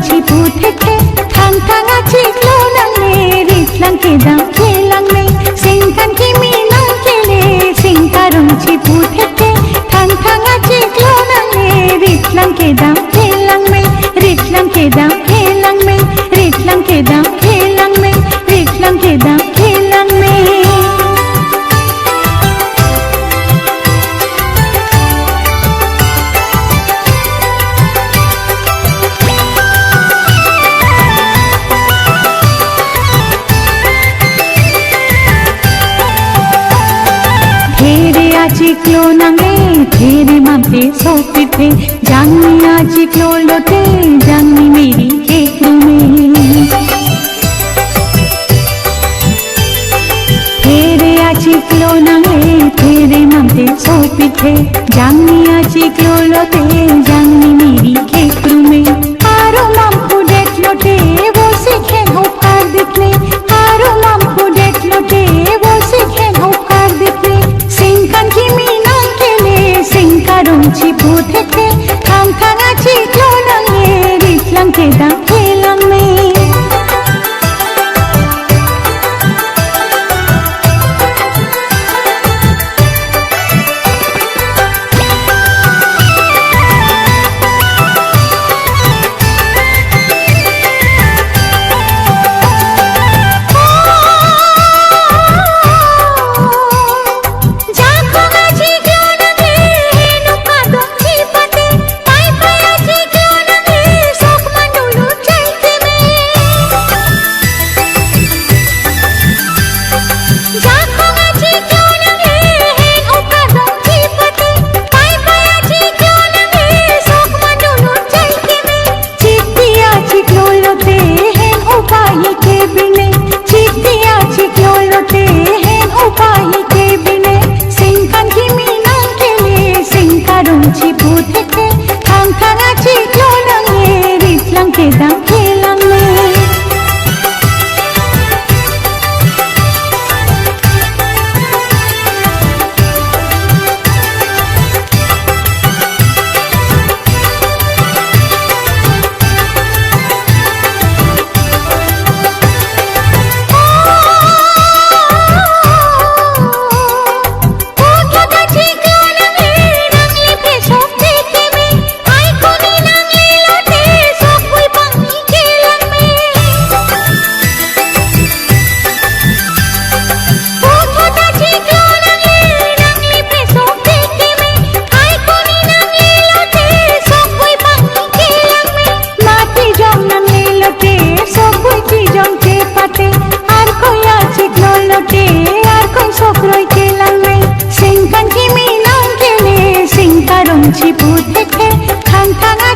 चिपु थेके थांग थांगा चिक्लो नांगले रिफ्लां केदां केलां नै सिंकान किमी नां केले सिंकारं चिपु थेके थांग थांगा चिक्लो नांगले रिफ्लां केदां केलां नै रिफ्लां केदां केलां नै रिफ्लां केदां केलां नै रिफ्लां केदां केलां नै चिक्लो नांगे तेरे माथे सोते थे जानी आज क्लो लोटे जानी मेरी केकरू में तेरे आज क्लो नांगे तेरे माथे सोते थे जानी आज क्लो लोटे जानी मेरी केकरू में आरो माम फुडेट लोटे वो सीखे होकर दिखने आरो माम फुडेट लोटे वो सीखे होकर दिखने सिंकान किमी नां केले सिंकारं चिपु थेके थांग थांगा चिक्लो नांगे रिफ्लां केदां केलां नै चिपु थेके थांग थांगा चिक्लो नांगे रिफ्लां केदां केलां नै चिपु थेके थांग थांगा